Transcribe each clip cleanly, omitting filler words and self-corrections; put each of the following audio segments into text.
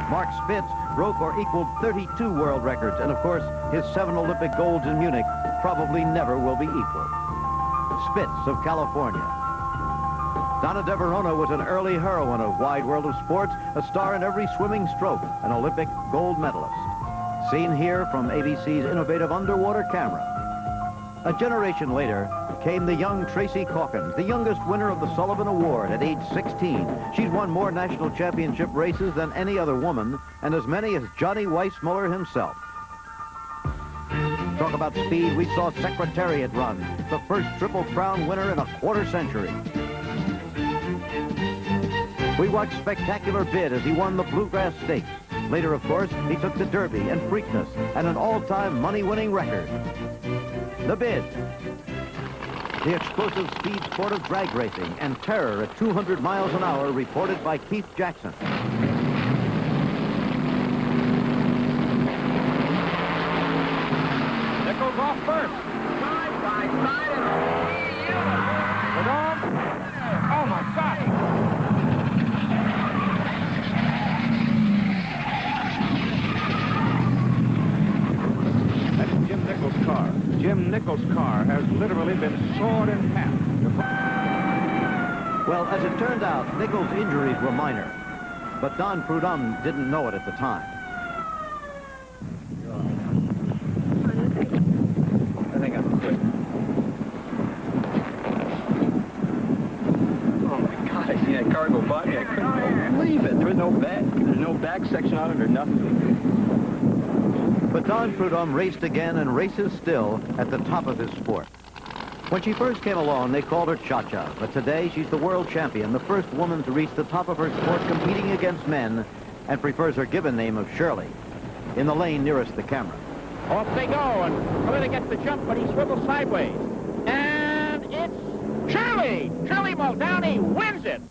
Mark Spitz broke or equaled 32 world records, and of course, his 7 Olympic golds in Munich probably never will be equaled. Spitz of California. Donna De Verona was an early heroine of Wide World of Sports, a star in every swimming stroke, an Olympic gold medalist. Seen here from ABC's innovative underwater camera. A generation later came the young Tracy Calkins, the youngest winner of the Sullivan Award at age 16. She's won more national championship races than any other woman, and as many as Johnny Weissmuller himself. Talk about speed, we saw Secretariat run, the first Triple Crown winner in a quarter century. We watched Spectacular Bid as he won the Bluegrass Stakes. Later, of course, he took the Derby and Preakness and an all-time money-winning record. The Bid. The explosive speed sport of drag racing and terror at 200 miles an hour reported by Keith Jackson. Nichols off first. Side by side and oh my God. That's Jim Nichols' car. Jim Nichols' car has literally been sawed in half. Well, as it turned out, Nichols' injuries were minor, but Don Prudhomme didn't know it at the time. I think I'm good. Oh my God, I seen that car go by me. I couldn't believe it. There was no back section on it or nothing. But Don Prudhomme raced again and races still at the top of his sport. When she first came along, they called her Cha-Cha, but today she's the world champion, the first woman to reach the top of her sport competing against men, and prefers her given name of Shirley. In the lane nearest the camera. Off they go, and Khalida gets the jump, but he swivels sideways. And it's Shirley! Shirley Muldowney wins it!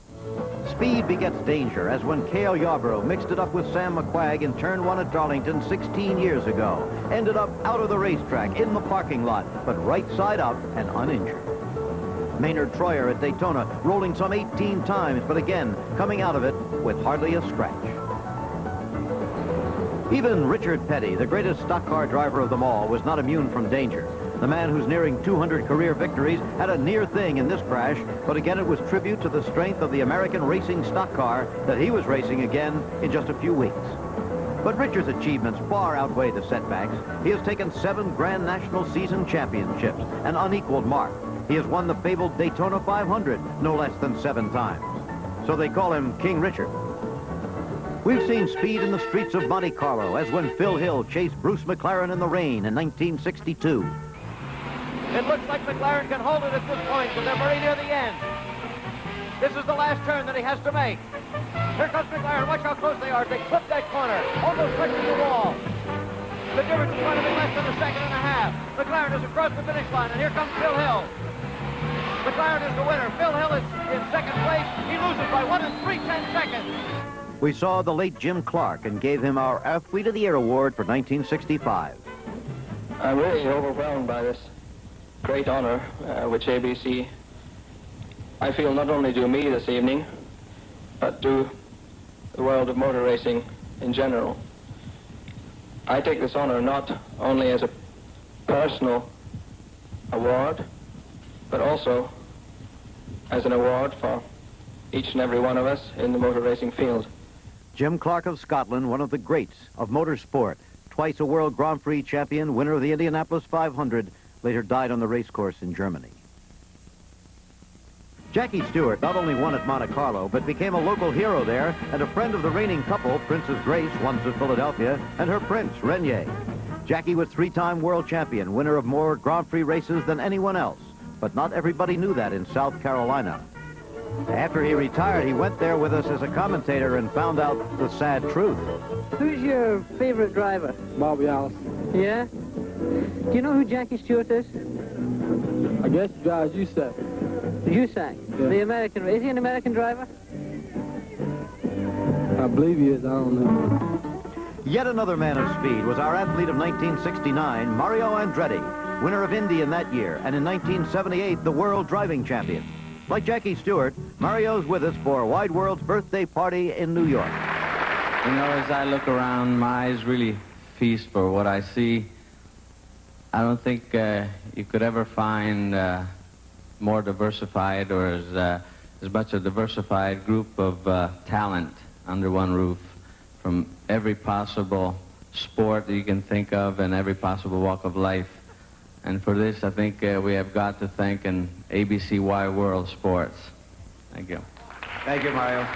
Speed begets danger, as when Cale Yarborough mixed it up with Sam McQuagg in turn 1 at Darlington 16 years ago. Ended up out of the racetrack, in the parking lot, but right side up and uninjured. Maynard Troyer at Daytona, rolling some 18 times, but again, coming out of it with hardly a scratch. Even Richard Petty, the greatest stock car driver of them all, was not immune from danger. The man who's nearing 200 career victories had a near thing in this crash, but again it was tribute to the strength of the American racing stock car that he was racing again in just a few weeks. But Richard's achievements far outweigh the setbacks. He has taken 7 Grand National Season Championships, an unequaled mark. He has won the fabled Daytona 500 no less than 7 times. So they call him King Richard. We've seen speed in the streets of Monte Carlo, as when Phil Hill chased Bruce McLaren in the rain in 1962. It looks like McLaren can hold it at this point, but they're very near the end. This is the last turn that he has to make. Here comes McLaren. Watch how close they are. They clip that corner, almost touching the wall. The difference is going to be less than a second and a half. McLaren is across the finish line, and here comes Phil Hill. McLaren is the winner. Phil Hill is in second place. He loses by 1 3/10 seconds. We saw the late Jim Clark and gave him our Athlete of the Year award for 1965. I'm really overwhelmed by this great honor which ABC, I feel, not only do me this evening, but do the world of motor racing in general. I take this honor not only as a personal award, but also as an award for each and every one of us in the motor racing field. Jim Clark of Scotland, one of the greats of motorsport, twice a World Grand Prix champion, winner of the Indianapolis 500, later died on the racecourse in Germany. Jackie Stewart not only won at Monte Carlo, but became a local hero there and a friend of the reigning couple, Princess Grace, once of Philadelphia, and her prince, Renier. Jackie was 3-time world champion, winner of more Grand Prix races than anyone else, but not everybody knew that in South Carolina. After he retired, he went there with us as a commentator and found out the sad truth. Who's your favorite driver? Bobby Allison. Yeah? Do you know who Jackie Stewart is? I guess he drives USAC. USAC? Yeah. The American. Is he an American driver? I believe he is. I don't know. Yet another man of speed was our athlete of 1969, Mario Andretti, winner of Indy in that year, and in 1978, the world driving champion. Like Jackie Stewart, Mario's with us for Wide World's birthday party in New York. You know, as I look around, my eyes really feast for what I see. I don't think you could ever find more diversified or as much a diversified group of talent under one roof from every possible sport that you can think of and every possible walk of life. And for this, I think we have got to thank an ABC Wide World Sports. Thank you. Thank you, Mario.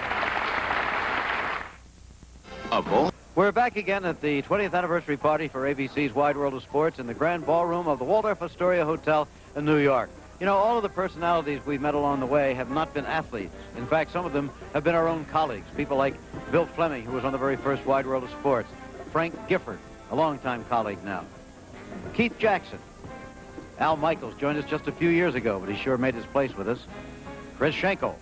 We're back again at the 20th anniversary party for ABC's Wide World of Sports in the Grand Ballroom of the Waldorf Astoria Hotel in New York. You know, all of the personalities we've met along the way have not been athletes. In fact, some of them have been our own colleagues, people like Bill Fleming, who was on the very first Wide World of Sports, Frank Gifford, a longtime colleague now, Keith Jackson, Al Michaels joined us just a few years ago, but he sure made his place with us, Chris Schenkel,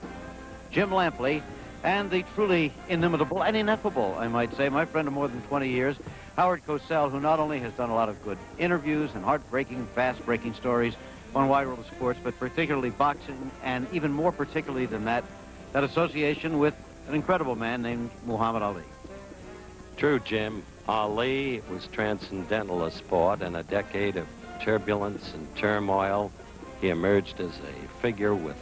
Jim Lampley, and the truly inimitable and ineffable, I might say, my friend of more than 20 years, Howard Cosell, who not only has done a lot of good interviews and heartbreaking, fast-breaking stories on Wide World of Sports, but particularly boxing, and even more particularly than that, that association with an incredible man named Muhammad Ali. True, Jim. Ali was transcendental a sport. In a decade of turbulence and turmoil, he emerged as a figure with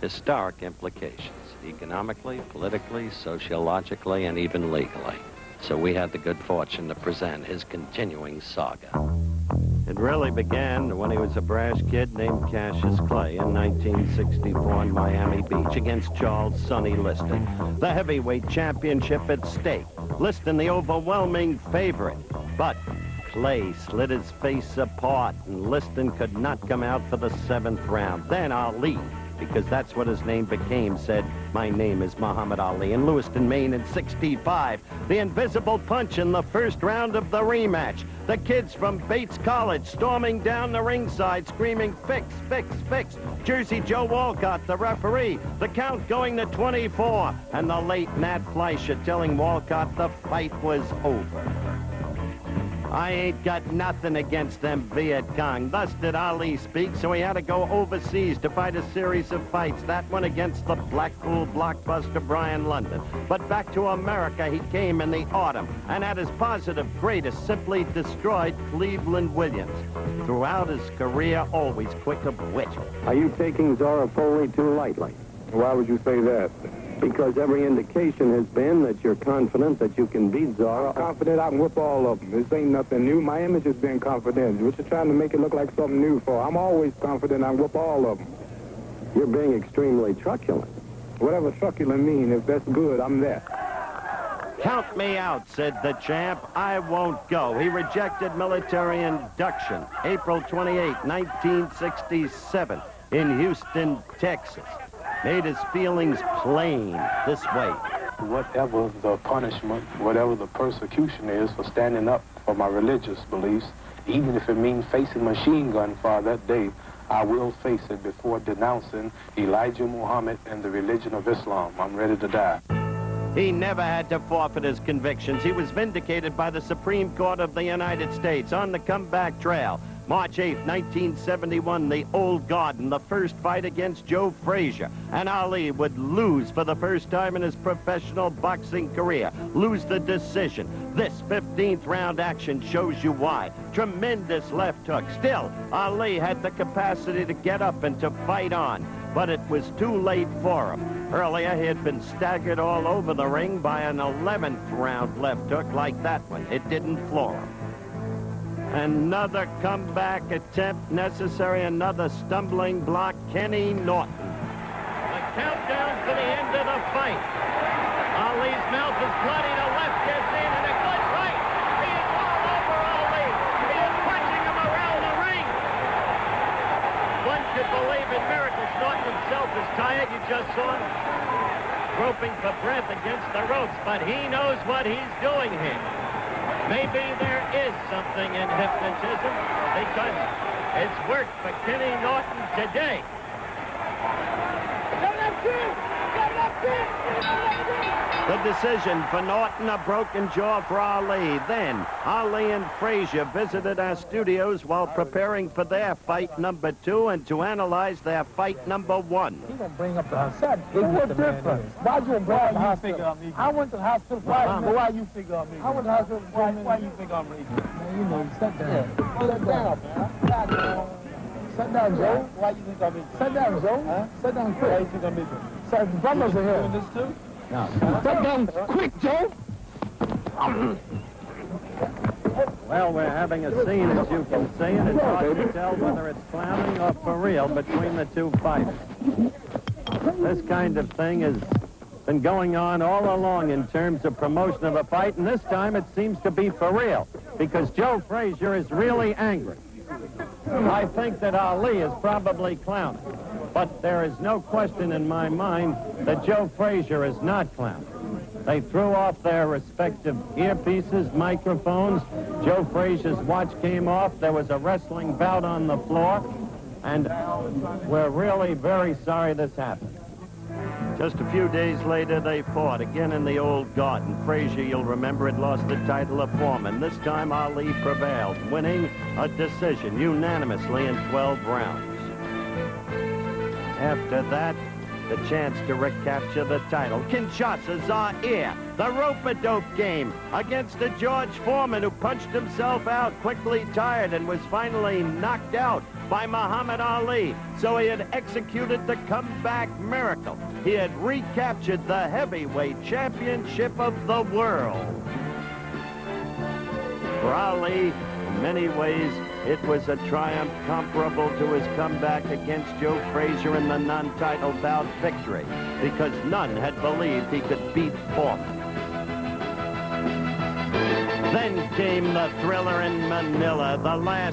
historic implications, economically, politically, sociologically, and even legally. So we had the good fortune to present his continuing saga. It really began when he was a brash kid named Cassius Clay in 1964 in Miami Beach against Charles Sonny Liston. The heavyweight championship at stake. Liston the overwhelming favorite. But Clay slid his face apart and Liston could not come out for the 7th round. Then Ali, because that's what his name became, said, "My name is Muhammad Ali," in Lewiston, Maine in '65. The invisible punch in the first round of the rematch. The kids from Bates College storming down the ringside screaming, "Fix, fix, fix." Jersey Joe Walcott, the referee. The count going to 24. And the late Nat Fleischer telling Walcott the fight was over. "I ain't got nothing against them Viet Cong." Thus did Ali speak, so he had to go overseas to fight a series of fights, that one against the Blackpool blockbuster Brian London. But back to America he came in the autumn, and at his positive greatest simply destroyed Cleveland Williams. Throughout his career, always quick of wit. Are you taking Zora Foley too lightly? Why would you say that? Because every indication has been that you're confident that you can beat Zora. I'm confident I can whip all of them. This ain't nothing new. My image has been confident. What you trying to make it look like something new for? I'm always confident I can whip all of them. You're being extremely truculent. Whatever truculent mean, if that's good, I'm there. "Count me out," said the champ. "I won't go." He rejected military induction April 28, 1967 in Houston, Texas. Made his feelings plain this way. Whatever the punishment, whatever the persecution is for standing up for my religious beliefs, even if it means facing machine gun fire that day, I will face it before denouncing Elijah Muhammad and the religion of Islam. I'm ready to die. He never had to forfeit his convictions. He was vindicated by the Supreme Court of the United States on the comeback trail. March 8, 1971, the Old Garden, the first fight against Joe Frazier. And Ali would lose for the first time in his professional boxing career. Lose the decision. This 15th round action shows you why. Tremendous left hook. Still, Ali had the capacity to get up and to fight on. But it was too late for him. Earlier, he had been staggered all over the ring by an 11th round left hook like that one. It didn't floor him. Another comeback attempt necessary, another stumbling block, Kenny Norton. The countdown for the end of the fight. Ali's mouth is bloody, the left gets in, and a good right. He is all over Ali. He is punching him around the ring. One could believe in miracles. Norton himself is tired, you just saw him groping for breath against the ropes, but he knows what he's doing here. Maybe there is something in hypnotism because it's worked for Kenny Norton today. Get it up, The decision for Norton, a broken jaw for Ali. Then, Ali and Frazier visited our studios while preparing for their fight number 2 and to analyze their fight number 1. He gonna bring up the hospital. What's different? Why you bring up the hospital? I went to the hospital. Why you figure on me? I went to the hospital. Why you figure on me? Man, you know, sit down. Sit down, man. Sit down, Joe. Why you think on me? Sit down, Joe. Huh? Sit down quick. Why you think on me? So, the brothers are here. Doing this too? No. Sit down quick, Joe. Well, we're having a scene, as you can see, and it's hard to tell whether it's clowning or for real between the two fighters. This kind of thing has been going on all along in terms of promotion of a fight, and this time it seems to be for real, because Joe Frazier is really angry. I think that Ali is probably clowning, but there is no question in my mind that Joe Frazier is not clowning. They threw off their respective earpieces, microphones. Joe Frazier's watch came off. There was a wrestling bout on the floor, and we're really very sorry this happened. Just a few days later, they fought again in the old garden. Frazier, you'll remember, had lost the title of foreman. This time, Ali prevailed, winning a decision unanimously in 12 rounds. After that, the chance to recapture the title. Kinshasa, Zaire, the rope-a-dope game against a George Foreman who punched himself out, quickly tired, and was finally knocked out by Muhammad Ali. So he had executed the comeback miracle. He had recaptured the heavyweight championship of the world. For Ali, in many ways, it was a triumph comparable to his comeback against Joe Frazier in the non-title bout victory, because none had believed he could beat Foreman. Then came the thriller in Manila,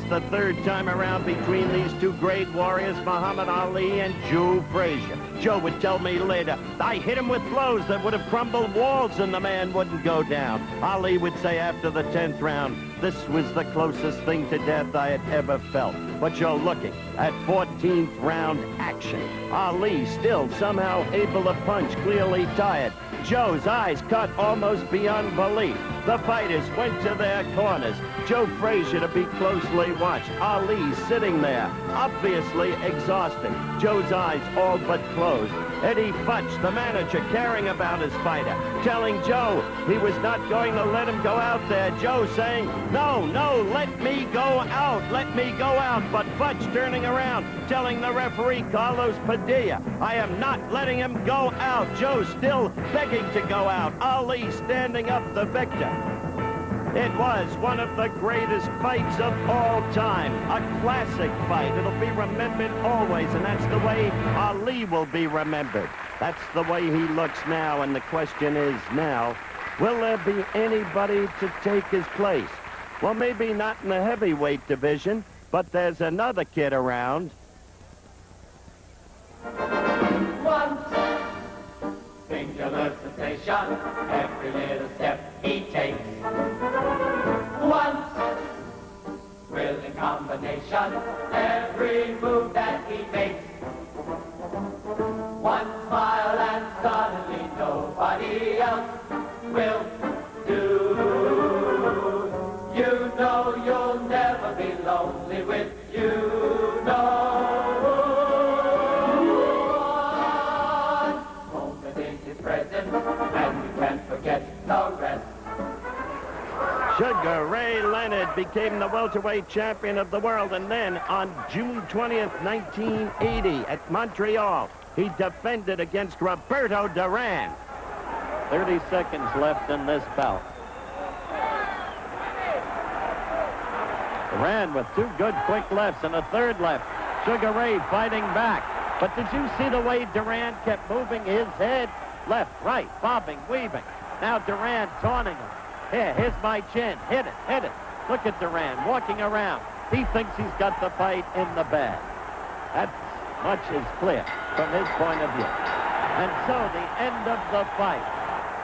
the third time around between these two great warriors, Muhammad Ali and Joe Frazier. Joe would tell me later, I hit him with blows that would have crumbled walls and the man wouldn't go down. Ali would say after the 10th round, this was the closest thing to death I had ever felt. But you're looking at 14th round action. Ali still somehow able to punch, clearly tired. Joe's eyes cut almost beyond belief. The fighters went to their corners. Joe Frazier to be closely watched. Ali sitting there, obviously exhausted. Joe's eyes all but closed. Eddie Futch, the manager, caring about his fighter, telling Joe he was not going to let him go out there. Joe saying, no, let me go out, let me go out. But Futch turning around, telling the referee, Carlos Padilla, I am not letting him go out. Joe still begging to go out. Ali standing up, the victor. It was one of the greatest fights of all time. A classic fight. It'll be remembered always, and that's the way Ali will be remembered. That's the way he looks now, and the question is now, will there be anybody to take his place? Well, maybe not in the heavyweight division, but there's another kid around. Once, singular sensation, every little step he takes. Once, thrilling combination, every move that he makes. One smile and suddenly nobody else will do. You know you'll never be lonely with you, no one. Moment in his presence, and you can't forget the rest. Sugar Ray Leonard became the welterweight champion of the world, and then on June 20th, 1980 at Montreal, he defended against Roberto Duran. 30 seconds left in this bout. Duran with two good quick lefts and a third left. Sugar Ray fighting back. But did you see the way Duran kept moving his head? Left, right, bobbing, weaving. Now Duran taunting him. Here, here's my chin. Hit it, hit it. Look at Duran walking around. He thinks he's got the fight in the bag. That much is clear from his point of view. And so the end of the fight.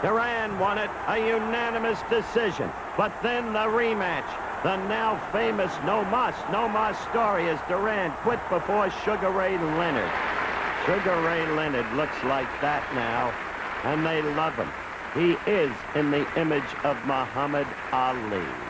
Duran won it, a unanimous decision. But then the rematch. The now famous no mas story as Duran quit before Sugar Ray Leonard. Sugar Ray Leonard looks like that now. and they love him. He is in the image of Muhammad Ali.